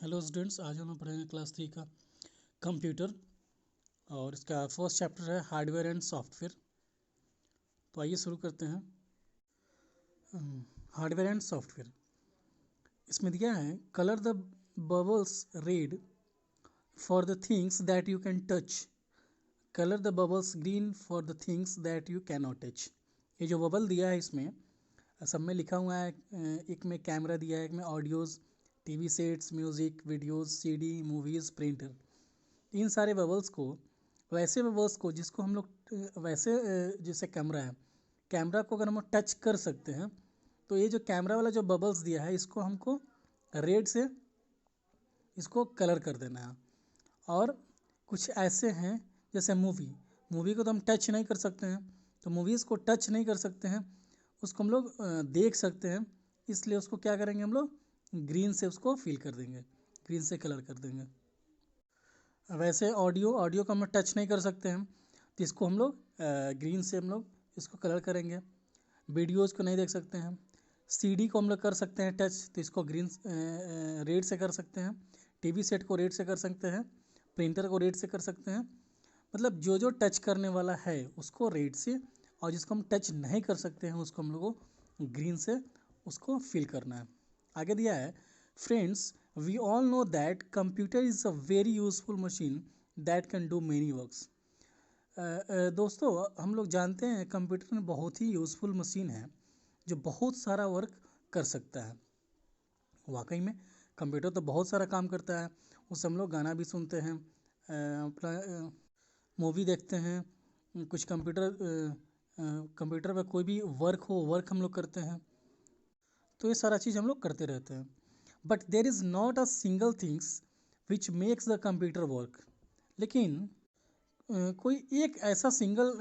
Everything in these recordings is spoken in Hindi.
हेलो स्टूडेंट्स, आज हम लोग पढ़ेंगे क्लास 3 का कंप्यूटर और इसका फर्स्ट चैप्टर है हार्डवेयर एंड सॉफ्टवेयर। तो आइए शुरू करते हैं। हार्डवेयर एंड सॉफ्टवेयर, इसमें दिया है colour the bubbles red for the things that you can touch, colour the bubbles green for the things that you can not touch. ये जो बबल दिया है इसमें सब में लिखा हुआ है, एक में कैमरा दिया है, एक में audios, TV sets, music, videos, CD, movies, printer. इन सारे बबल्स को, वैसे बबल्स को जिसको हम लोग वैसे जैसे कैमरा है, कैमरा को अगर हम टच कर सकते हैं तो ये जो कैमरा वाला जो बबल्स दिया है इसको हमको रेड से इसको कलर कर देना है। और कुछ ऐसे हैं जैसे मूवी को तो हम टच नहीं कर सकते हैं, तो मूवीज़ को टच नहीं कर सकते हैं, उसको हम लोग देख सकते हैं, इसलिए उसको क्या करेंगे, हम लोग ग्रीन से उसको फिल कर देंगे, ग्रीन से कलर कर देंगे। वैसे ऑडियो को हम टच नहीं कर सकते हैं, तो इसको हम लोग ग्रीन से हम लोग इसको कलर करेंगे। वीडियोज़ को नहीं देख सकते हैं। सीडी को हम लोग कर सकते हैं टच, तो इसको ग्रीन रेड से कर सकते हैं। टीवी सेट को रेड से कर सकते हैं, प्रिंटर को रेड से कर सकते हैं। मतलब जो जो टच करने वाला है उसको रेड से, और जिसको हम टच नहीं कर सकते हैं उसको हम लोग को ग्रीन से उसको फिल करना है। आगे दिया है friends, we all know that computer is a very useful machine that can do many works. दोस्तों, हम लोग जानते हैं कंप्यूटर में बहुत ही यूज़फुल मशीन है जो बहुत सारा वर्क कर सकता है। वाकई में कंप्यूटर तो बहुत सारा काम करता है, उससे हम लोग गाना भी सुनते हैं, अपना मूवी देखते हैं, कुछ कंप्यूटर में कोई भी वर्क हम लोग करते हैं, तो ये सारा चीज़ हम लोग करते रहते हैं। But there is not a single things which makes the computer work. लेकिन कोई एक ऐसा सिंगल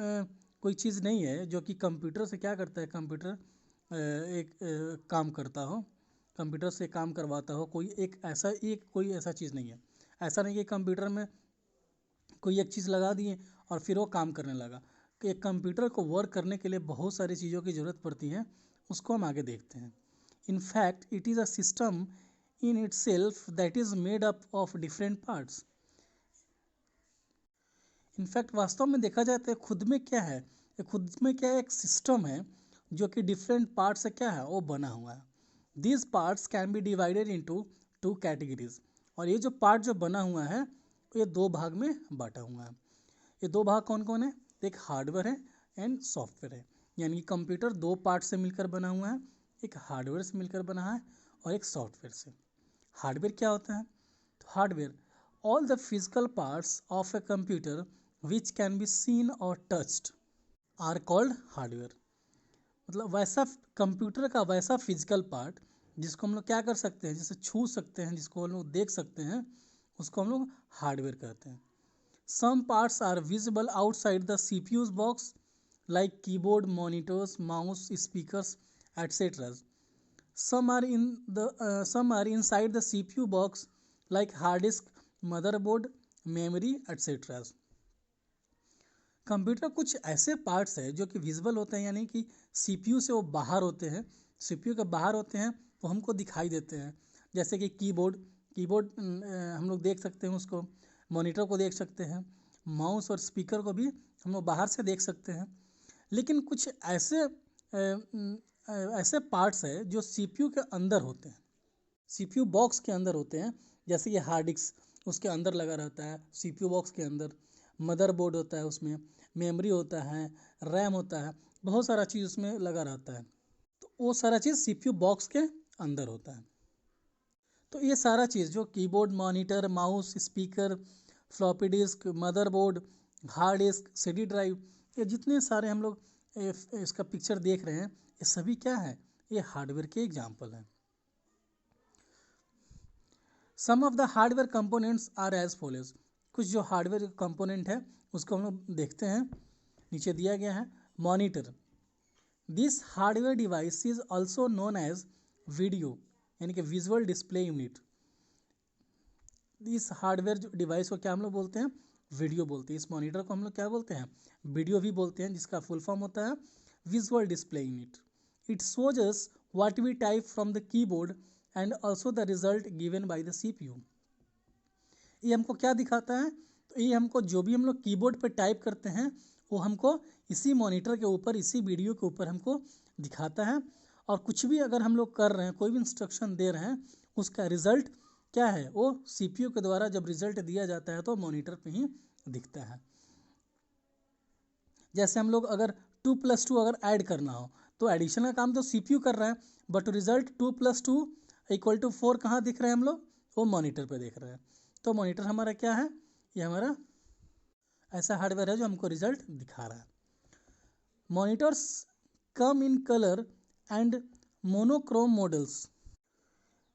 कोई चीज़ नहीं है जो कि कंप्यूटर से क्या करता है, कंप्यूटर काम करता हो, कंप्यूटर से काम करवाता हो। कोई ऐसा चीज़ नहीं है। ऐसा नहीं कि कंप्यूटर में कोई एक चीज़ लगा दिए और फिर वो काम करने लगा। कि एक कंप्यूटर को वर्क करने के लिए बहुत सारी चीज़ों की ज़रूरत पड़ती है, उसको हम आगे देखते हैं। In fact, it is a system in itself that is made up of different parts. In fact वास्तव में देखा जाए तो खुद में क्या है, एक सिस्टम है जो कि डिफरेंट पार्ट से क्या है वो बना हुआ है। These parts can be divided into two categories. और ये जो पार्ट जो बना हुआ है ये दो भाग में बांटा हुआ है। ये दो भाग कौन कौन है? एक हार्डवेयर है एंड सॉफ्टवेयर है। यानी कि कंप्यूटर दो पार्ट से मिलकर बना हुआ है, एक हार्डवेयर से मिलकर बना है और एक सॉफ्टवेयर से। हार्डवेयर क्या होता है? तो hardware, all the physical parts of a computer which can be seen और टच्ड आर कॉल्ड हार्डवेयर। मतलब वैसा कंप्यूटर का वैसा फिजिकल पार्ट जिसको हम लोग क्या कर सकते हैं, जैसे छू सकते हैं, जिसको हम लोग देख सकते हैं, उसको हम लोग हार्डवेयर कहते हैं। Some parts are visible outside the CPU's box, like keyboard, monitors, mouse, speakers, etc. Some are inside the CPU box, like hard disk, motherboard, memory, etc. Computer कुछ ऐसे पार्ट्स है जो कि विजिबल होते हैं, यानी कि सीपीयू से वो बाहर होते हैं, सीपीयू के बाहर होते हैं, वो हमको दिखाई देते हैं। जैसे कि कीबोर्ड हम लोग देख सकते हैं उसको, मॉनिटर को देख सकते हैं, माउस और स्पीकर को भी हम लोग बाहर से देख सकते हैं। लेकिन कुछ ऐसे पार्ट्स है जो सीपीयू के अंदर होते हैं, सीपीयू बॉक्स के अंदर होते हैं। जैसे ये हार्ड डिस्क उसके अंदर लगा रहता है, सीपीयू बॉक्स के अंदर मदरबोर्ड होता है, उसमें मेमोरी होता है, रैम होता है, बहुत सारा चीज़ उसमें लगा रहता है। तो वो सारा चीज़ सीपीयू बॉक्स के अंदर होता है। तो ये सारा चीज़ जो keyboard, monitor, mouse, speaker, floppy disk, motherboard, hard disk, CD drive, ये जितने सारे हम लोग इसका पिक्चर देख रहे हैं, ये सभी क्या है, ये हार्डवेयर के एग्जाम्पल हैं। Some of the hardware components are as follows. कुछ जो हार्डवेयर कंपोनेंट है उसको हम लोग देखते हैं, नीचे दिया गया है। Monitor, this hardware device is also known as video, यानी कि विजुअल डिस्प्ले यूनिट। इस हार्डवेयर डिवाइस को क्या हम लोग बोलते हैं? वीडियो बोलते हैं। इस मॉनिटर को हम लोग क्या बोलते हैं? वीडियो भी बोलते हैं, जिसका फुल फॉर्म होता है visual display unit. It shows us what we type from the keyboard and also the result given by the CPU. ये हमको क्या दिखाता है, तो ये हमको जो भी हम लोग कीबोर्ड पे टाइप करते हैं वो हमको इसी मॉनिटर के ऊपर, इसी वीडियो के ऊपर हमको दिखाता है। और कुछ भी अगर हम लोग कर रहे हैं, कोई भी इंस्ट्रक्शन दे रहे हैं, उसका रिजल्ट क्या है, वो सीपीयू के द्वारा जब रिजल्ट दिया जाता है तो मॉनिटर पे ही दिखता है। जैसे हम लोग अगर 2+2 अगर ऐड करना हो तो एडिशन का काम तो सीपीयू कर रहा है, बट रिजल्ट 2+2 = 4 कहाँ दिख रहे हैं हम लोग, वो मॉनिटर पे देख रहे हैं। तो मॉनिटर हमारा क्या है, ये हमारा ऐसा हार्डवेयर है जो हमको रिजल्ट दिखा रहा है। Monitors come in colour and monochrome models.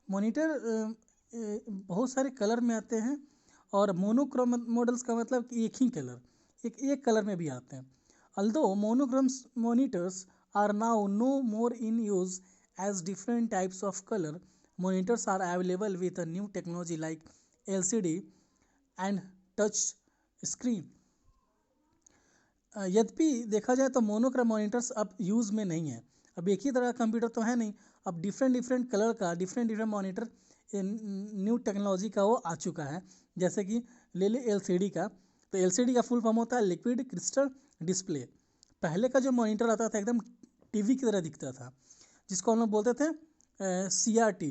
Monitor बहुत सारे कलर में आते हैं, और मोनोक्रोम मॉडल्स का मतलब कि एक ही कलर, एक कलर में भी आते हैं। Although monochrome monitors are now no more in use as different types of colour monitors are available with a new technology like LCD and touch screen. यद्यपि देखा जाए तो मोनोक्रोम मॉनिटर्स अब यूज़ में नहीं है, अब एक ही तरह का कंप्यूटर तो है नहीं, अब डिफरेंट डिफरेंट कलर का different different monitor new technology का वो आ चुका है। जैसे कि ले ले LCD का, तो LCD का फुल फॉर्म होता है लिक्विड क्रिस्टल डिस्प्ले। पहले का जो मॉनिटर आता था एकदम टीवी की तरह दिखता था, जिसको हम लोग बोलते थे CRT,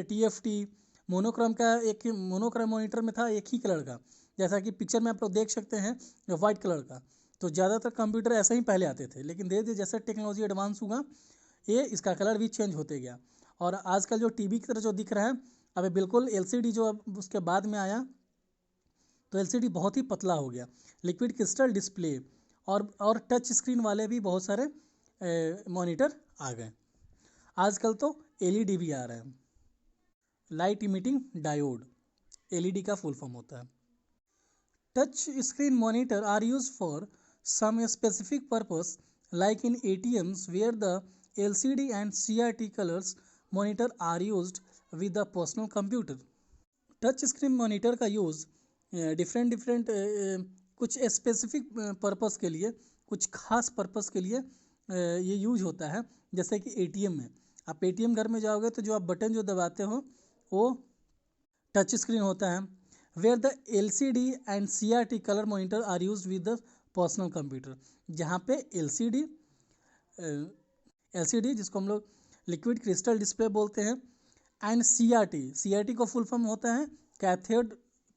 TFT। मोनोक्रोम का एक मोनोक्रोम मॉनिटर में था एक ही कलर का, जैसा कि पिक्चर में आप लोग देख सकते हैं वाइट कलर का। तो ज़्यादातर कंप्यूटर ऐसे ही पहले आते थे, लेकिन धीरे धीरे जैसे टेक्नोलॉजी एडवांस हुआ ये इसका कलर भी चेंज होते गया। और आजकल जो टीवी की तरह जो दिख रहा है, अभी बिल्कुल LCD जो अब उसके बाद में आया, तो LCD बहुत ही पतला हो गया, लिक्विड क्रिस्टल डिस्प्ले और टच स्क्रीन वाले भी बहुत सारे मॉनिटर आ गए। आजकल तो LED भी आ रहे हैं, लाइट इमिटिंग डायोड, LED का फुल फॉर्म होता है। Touch screen monitor are use for some specific purpose like in ATMs where the LCD and CRT colours monitor are used with the personal computer. Touch screen monitor का यूज़ डिफरेंट डिफरेंट कुछ स्पेसिफिक पर्पस के लिए, कुछ खास पर्पस के लिए ये यूज होता है। जैसे कि ATM में, आप ATM घर में जाओगे तो जो आप बटन जो दबाते हो वो टच स्क्रीन होता है। Where the LCD and CRT colour monitor are use with the personal computer, जहाँ पे LCD जिसको हम लोग लिक्विड क्रिस्टल डिस्प्ले बोलते हैं, एंड CRT को फुल फॉर्म होता है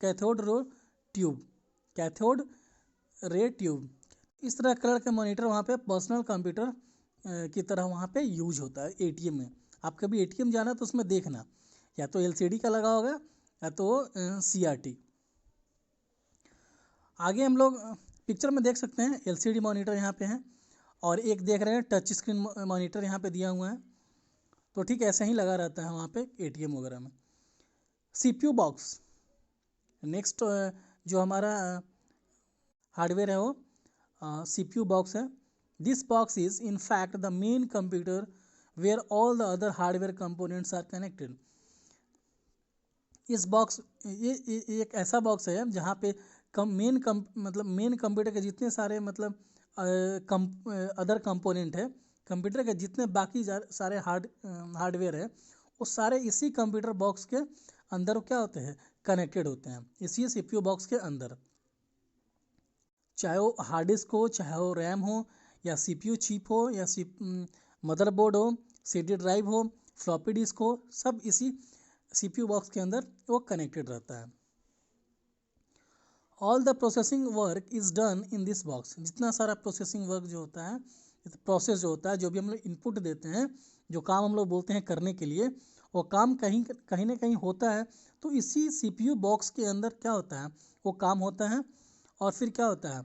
कैथोड रो ट्यूब, कैथोड रे ट्यूब। इस तरह कलर के मॉनिटर वहाँ पे पर्सनल कंप्यूटर की तरह वहाँ पे यूज होता है ATM में। आप कभी ATM जाना तो उसमें देखना, या तो LCD का लगा होगा या तो CRT। आगे हम लोग पिक्चर में देख सकते हैं LCD मॉनिटर यहाँ पे है, और एक देख रहे हैं टच स्क्रीन मॉनिटर यहाँ पे दिया हुआ है। तो ठीक ऐसे ही लगा रहता है वहाँ पे ATM वगैरह में। CPU बॉक्स नेक्स्ट जो हमारा हार्डवेयर है वो CPU बॉक्स है। This box is in fact the main computer where all the other hardware components are connected. इस बॉक्स ये एक ऐसा बॉक्स है जहाँ पे मतलब मेन कंप्यूटर के जितने सारे मतलब अदर कंपोनेंट है, कंप्यूटर के जितने बाकी सारे हार्डवेयर है, वो सारे इसी कंप्यूटर बॉक्स के अंदर क्या होते हैं, कनेक्टेड होते हैं इसी CPU बॉक्स के अंदर। चाहे वो हार्ड डिस्क हो, चाहे वो रैम हो, या CPU चिप हो, या मदरबोर्ड हो, CD ड्राइव हो, फ्लॉपी डिस्क हो, सब इसी CPU बॉक्स के अंदर वो कनेक्टेड रहता है। All the processing work is done in this box. जितना सारा प्रोसेसिंग वर्क जो होता है, प्रोसेस जो होता है, जो भी हम लोग इनपुट देते हैं, जो काम हम लोग बोलते हैं करने के लिए, वो काम कहीं कहीं ना कहीं होता है, तो इसी CPU बॉक्स के अंदर क्या होता है, वो काम होता है, और फिर क्या होता है,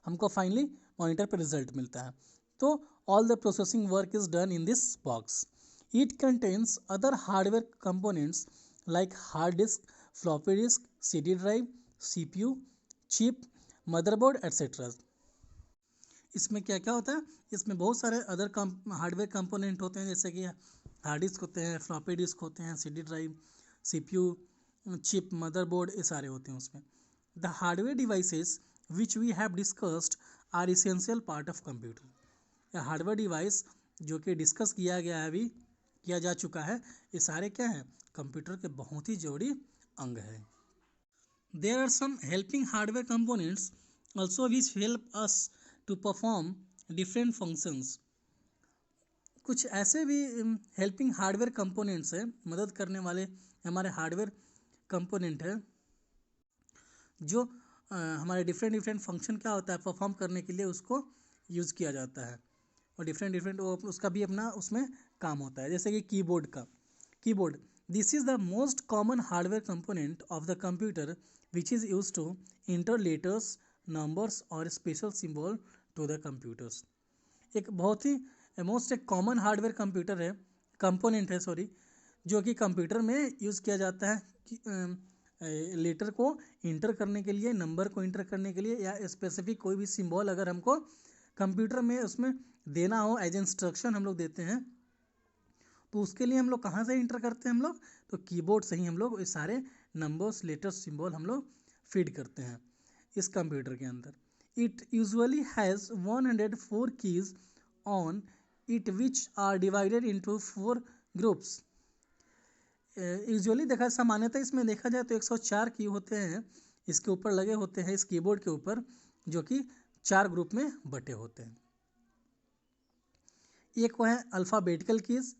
हमको फाइनली मॉनिटर पर रिजल्ट मिलता है। तो all the processing work is done in this box. It contains other hardware components like hard disk, floppy disk, CD drive, CPU chip, motherboard etcetera. इसमें क्या क्या होता है, इसमें बहुत सारे अदर हार्डवेयर कंपोनेंट होते हैं, जैसे कि हार्ड डिस्क होते हैं, फ्लॉपी डिस्क होते हैं, CD drive, CPU chip, motherboard, ये सारे होते हैं उसमें। The hardware devices which we have discussed are essential part of computer. या हार्डवेयर डिवाइस जो कि डिस्कस किया गया है, अभी किया जा चुका है, ये सारे क्या हैं, कंप्यूटर के बहुत ही जरूरी अंग है। There are some helping hardware components also which help us to perform different functions. कुछ ऐसे भी हेल्पिंग हार्डवेयर कंपोनेंट्स हैं, मदद करने वाले हमारे हार्डवेयर कंपोनेंट है जो हमारे डिफरेंट फंक्शन क्या होता है परफॉर्म करने के लिए उसको यूज़ किया जाता है, और डिफरेंट उसका भी अपना उसमें काम होता है। जैसे कि keyboard this is the most common hardware component of the computer which is use to enter letters numbers और special symbol to the computers. एक बहुत ही मोस्ट एक कॉमन हार्डवेयर कंपोनेंट है जो कि कंप्यूटर में यूज़ किया जाता है कि लेटर को इंटर करने के लिए, नंबर को इंटर करने के लिए, या स्पेसिफिक कोई भी सिंबल अगर हमको कंप्यूटर में उसमें देना हो एज इंस्ट्रक्शन हम लोग देते हैं, तो उसके लिए हम लोग कहाँ से इंटर करते हैं हम लोग, तो कीबोर्ड से ही हम लोग इस सारे नंबर्स, लेटर्स, सिंबल हम लोग फीड करते हैं इस कंप्यूटर के अंदर। It usually has 104 keys on it which are divided into 4 groups. Usually सामान्यतः इसमें देखा जाए तो 104 की होते हैं, इसके ऊपर लगे होते हैं इस कीबोर्ड के ऊपर, जो कि 4 ग्रुप में बटे होते हैं। एक वो है alphabetical keys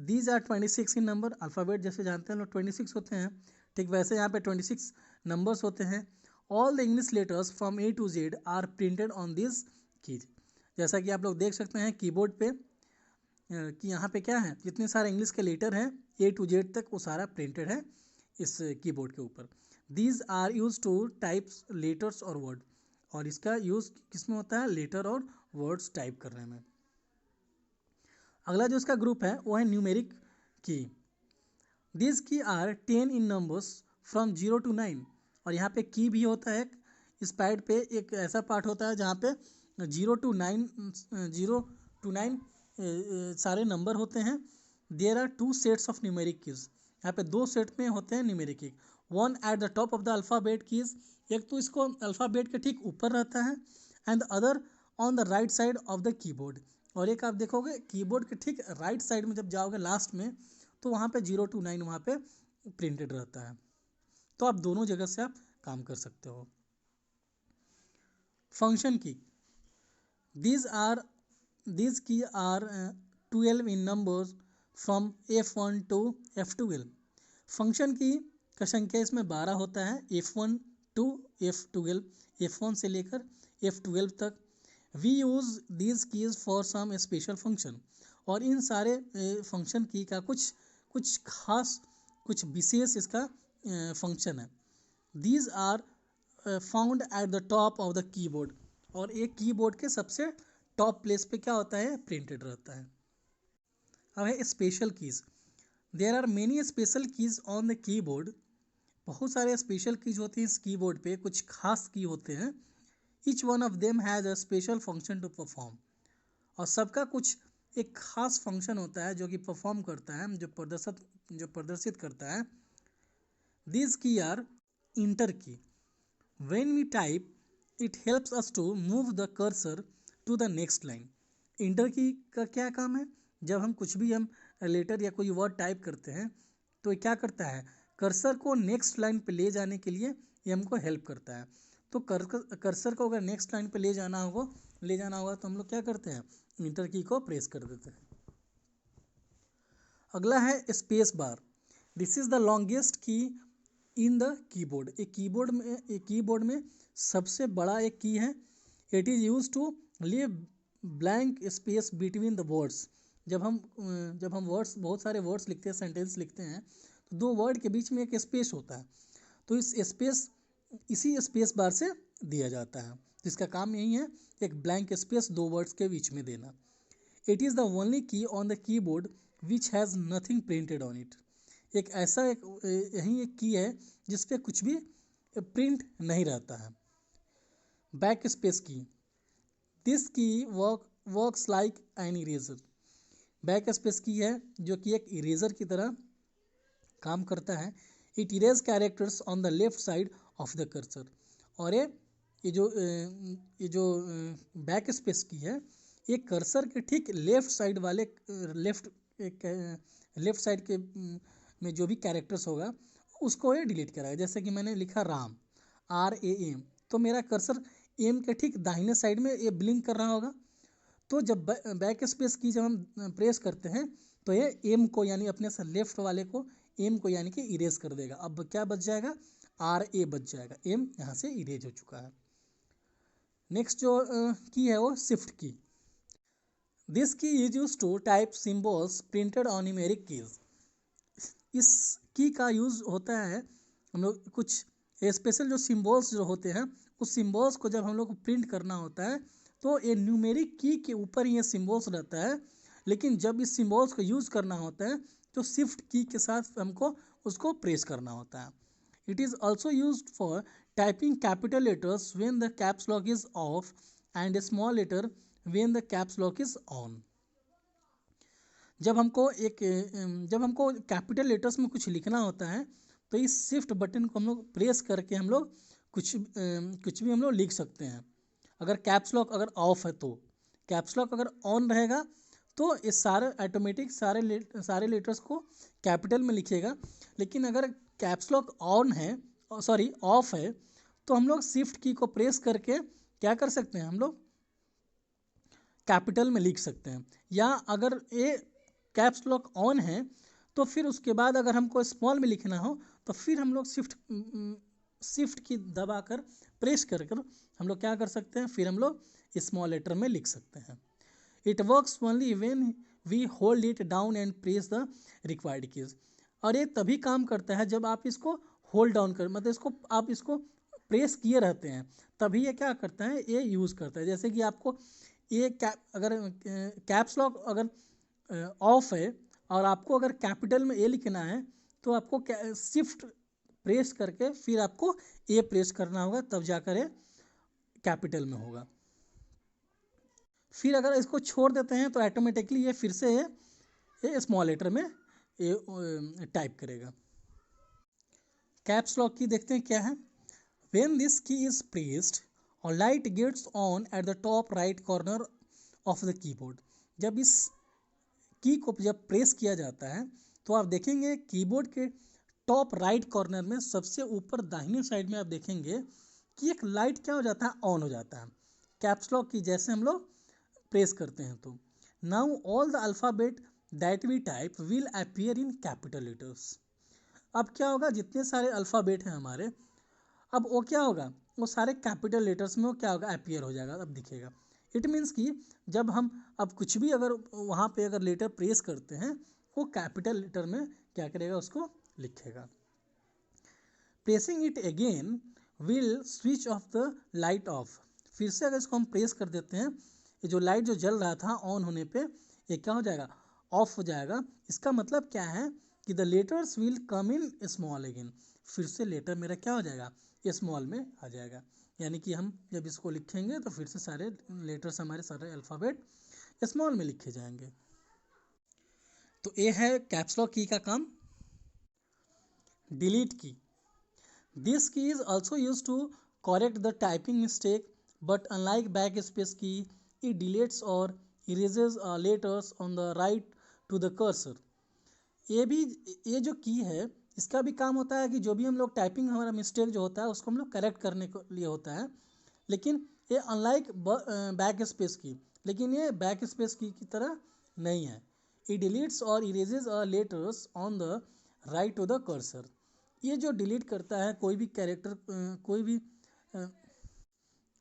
these are 26 in number. Alphabet जैसे जानते हैं लोग 26 होते हैं, ठीक वैसे यहाँ पे 26 नंबर्स होते हैं। All the English letters from A to Z are printed on this keys. जैसा कि आप लोग देख सकते हैं कीबोर्ड पे कि यहाँ पे क्या है, जितने सारे इंग्लिश के लेटर हैं A to Z तक वो सारा प्रिंटेड है इस कीबोर्ड के ऊपर। These are use to types letters और वर्ड, और इसका यूज़ किस में होता है, लेटर और वर्ड्स टाइप करने में। अगला जो इसका ग्रुप है वो है numeric key. This key are 10 in numbers from 0 to 9। और यहाँ पे की भी होता है, इस पैड पे एक ऐसा पार्ट होता है जहाँ पे 0 to 9 सारे नंबर होते हैं। There are 2 sets of numeric keys. यहाँ पे 2 सेट में होते हैं numeric key. One at the top of the alphabet keys, एक तो इसको अल्फ़ाबेट के ठीक ऊपर रहता है, and the other on the right side of the keyboard. और एक आप देखोगे कीबोर्ड के ठीक राइट साइड में जब जाओगे लास्ट में, तो वहाँ पे 0 to 9 वहाँ पे प्रिंटेड रहता है। तो आप दोनों जगह से आप काम कर सकते हो। Function key these key are 12 in numbers from F1 to F12। Function key का संख्या इसमें 12 होता है, F1 to F12, F1 से लेकर F12 तक। We use these keys for some special function. और इन सारे फंक्शन की का कुछ खास, कुछ विशेष इसका फंक्शन है। These are found at the top of the keyboard. और एक कीबोर्ड के सबसे टॉप प्लेस पे क्या होता है, प्रिंटेड रहता है। अब है special keys. There are many special keys on the keyboard. बहुत सारे स्पेशल कीज होते हैं इस कीबोर्ड पे, कुछ खास की होते हैं। Each one of them has a special function to perform. और सबका कुछ एक खास फंक्शन होता है जो कि परफॉर्म करता है, जो प्रदर्शित करता है। This key are enter key. When we type it helps us to move the cursor to the next line. Enter key का क्या काम है, जब हम कुछ भी हम लेटर या कोई वर्ड टाइप करते हैं तो ये क्या करता है, कर्सर को नेक्स्ट लाइन पे ले जाने के लिए ये हमको हेल्प करता है। तो कर्सर को अगर नेक्स्ट लाइन पे ले जाना होगा तो हम लोग क्या करते हैं, इंटर की को प्रेस कर देते हैं। अगला है space bar. This is the longest key in the keyboard. एक कीबोर्ड में सबसे बड़ा एक की है। It is use to leave blank space between the words. जब हम वर्ड्स, बहुत सारे वर्ड्स लिखते हैं, सेंटेंस लिखते हैं, तो 2 वर्ड के बीच में एक स्पेस होता है, तो इसी स्पेस बार से दिया जाता है, जिसका काम यही है, एक ब्लैंक स्पेस 2 वर्ड्स के बीच में देना। इट इज़ द ओनली की on the keyboard which has nothing printed on it. यही एक की है जिस पे कुछ भी प्रिंट नहीं रहता है। बैक स्पेस की। दिस की works like an eraser. Back space की है जो कि एक इरेजर की तरह काम करता है। It erase characters on the left side of the cursor. और ये जो बैक स्पेस की है, ये कर्सर के ठीक लेफ्ट साइड के में जो भी कैरेक्टर्स होगा उसको ये डिलीट कराएगा। जैसे कि मैंने लिखा राम, RAM, तो मेरा कर्सर एम के ठीक दाहिने साइड में ये ब्लिंक कर रहा होगा। तो जब बैक स्पेस की जब हम प्रेस करते हैं तो ये एम को यानी अपने से लेफ्ट वाले को एम को यानी कि इरेज कर देगा। अब क्या बच जाएगा, RA बच जाएगा, एम यहाँ से इरेज हो चुका है। नेक्स्ट जो की है वो shift key. This key is use to type symbols printed on numeric keys. इस की का यूज़ होता है हम लोग कुछ स्पेशल जो सिम्बॉल्स जो होते हैं उस सिम्बॉल्स को जब हम लोग को प्रिंट करना होता है तो ये न्यूमेरिक की के ऊपर ये सिम्बॉल्स रहता है। लेकिन जब इस सिम्बॉल्स को यूज़ करना होता है तो शिफ्ट की के साथ हमको उसको प्रेस करना होता है। It is also use for typing capital letters when the caps lock is of and small letter when the caps lock is on. जब हमको कैपिटल लेटर्स में कुछ लिखना होता है तो इस शिफ्ट बटन को हम लोग प्रेस करके हम लोग कुछ भी हम लोग लिख सकते हैं। अगर कैप्स लॉक अगर ऑफ है तो, कैप्स लॉक अगर ऑन रहेगा तो ये सारे ऑटोमेटिक सारे लेटर्स को कैपिटल में लिखेगा। लेकिन अगर कैप्स लॉक ऑन है, सॉरी ऑफ है, तो हम लोग शिफ्ट की को प्रेस करके क्या कर सकते हैं, हम लोग कैपिटल में लिख सकते हैं। या अगर ये कैप्स लॉक ऑन है तो फिर उसके बाद अगर हमको स्मॉल में लिखना हो तो फिर हम लोग शिफ्ट की दबाकर प्रेस कर कर हम लोग क्या कर सकते हैं, फिर हम लोग स्मॉल लेटर में लिख सकते हैं। It works only when we hold it down and press the required keys. और ये तभी काम करता है जब आप इसको होल्ड डाउन कर, मतलब इसको आप इसको प्रेस किए रहते हैं तभी ये क्या करता है, ये यूज़ करता है। जैसे कि आपको ये अगर कैप्स लॉक अगर ऑफ है और आपको अगर कैपिटल में ए लिखना है तो आपको शिफ्ट प्रेस करके फिर आपको ए प्रेस करना होगा, तब जाकर ये कैपिटल में होगा। फिर अगर इसको छोड़ देते हैं तो ऑटोमेटिकली ये फिर से ये स्मॉल लेटर में ये टाइप करेगा। कैप्स लॉक की देखते हैं क्या है। When this key is pressed और light gets on at the top right corner of the keyboard. जब इस की को जब प्रेस किया जाता है तो आप देखेंगे कीबोर्ड के टॉप राइट कॉर्नर में सबसे ऊपर दाहिने साइड में आप देखेंगे कि एक लाइट क्या हो जाता है, ऑन हो जाता है। कैप्स लॉक की जैसे हम लोग प्रेस करते हैं तो now all the alphabet that we type will appear in capital letters. अब क्या होगा, जितने सारे अल्फ़ाबेट हैं हमारे, अब वो क्या होगा, वो सारे कैपिटल लेटर्स में वो क्या होगा, अपीयर हो जाएगा, अब दिखेगा। इट मीन्स कि जब हम अब कुछ भी अगर वहाँ पे अगर लेटर प्रेस करते हैं वो कैपिटल लेटर में क्या करेगा, उसको लिखेगा। Pressing it again will switch off the light of. फिर से अगर इसको हम प्रेस कर देते हैं, ये जो लाइट जो जल रहा था ऑन होने पे ये क्या हो जाएगा, ऑफ हो जाएगा। इसका मतलब क्या है कि the letters will come in small again. फिर से लेटर मेरा क्या हो जाएगा, ये स्मॉल में आ जाएगा। यानी कि हम जब इसको लिखेंगे तो फिर से सारे लेटर्स हमारे सारे अल्फ़ाबेट स्मॉल में लिखे जाएंगे। तो ये है कैप्स लॉक की का काम। Delete key. This key is also use to correct the typing mistake but unlike back space key it deletes or erases letters on the right to the cursor। ये जो की है इसका भी काम होता है कि जो भी हम लोग टाइपिंग हमारा मिस्टेक जो होता है उसको हम लोग करेक्ट करने के लिए होता है। लेकिन ये अनलाइक बैक स्पेस की, लेकिन ये बैक स्पेस की तरह नहीं है। it deletes or erases letters on the right to the cursor। ये जो डिलीट करता है कोई भी कैरेक्टर, कोई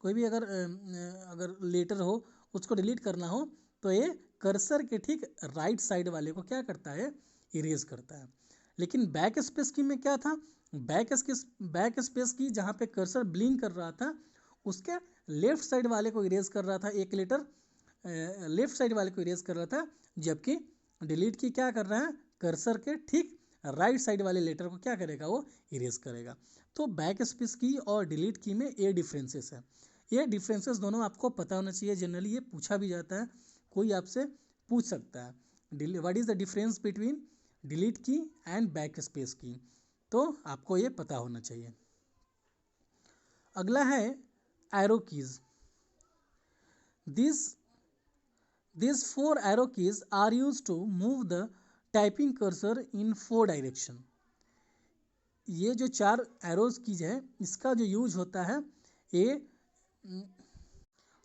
भी अगर लेटर हो उसको डिलीट करना हो तो ये कर्सर के ठीक राइट साइड वाले को क्या करता है, इरेज करता है। लेकिन बैक स्पेस की में क्या था, बैक स्पेस की जहाँ पे कर्सर ब्लिंक कर रहा था उसके लेफ्ट साइड वाले को इरेज कर रहा था, एक लेटर लेफ्ट साइड वाले को इरेज कर रहा था। जबकि डिलीट की क्या कर रहा है, कर्सर के ठीक राइट साइड वाले लेटर को क्या करेगा, वो इरेज करेगा। तो बैक स्पेस की और डिलीट की में ये डिफरेंसेस है। ये डिफरेंसेस दोनों आपको पता होना चाहिए। जनरली ये पूछा भी जाता है, कोई आपसे पूछ सकता है what is the difference between delete की एंड बैक स्पेस की, तो आपको ये पता होना चाहिए। अगला है arrow keys. This 4 arrow keys are used to move the typing cursor in 4 direction. ये जो 4 एरोज कीज है इसका जो यूज होता है, ये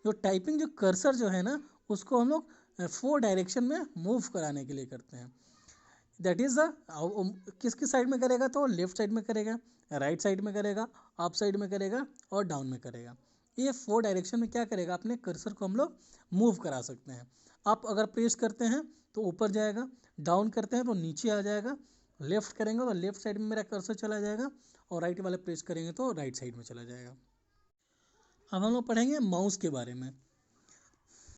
जो टाइपिंग जो कर्सर जो है ना उसको हम लोग 4 डायरेक्शन में मूव कराने के लिए करते हैं। दैट इज किस किस साइड में करेगा, तो लेफ्ट साइड में करेगा, राइट साइड में करेगा, अप साइड में करेगा और डाउन में करेगा। ये 4 डायरेक्शन में क्या करेगा, अपने कर्सर को हम लोग मूव करा सकते हैं। आप अगर प्रेस करते हैं तो ऊपर जाएगा, डाउन करते हैं तो नीचे आ जाएगा, लेफ्ट करेंगे तो लेफ्ट साइड में मेरा कर्सर चला जाएगा और राइट वाले प्रेस करेंगे तो राइट साइड में चला जाएगा। अब हम लोग पढ़ेंगे माउस के बारे में।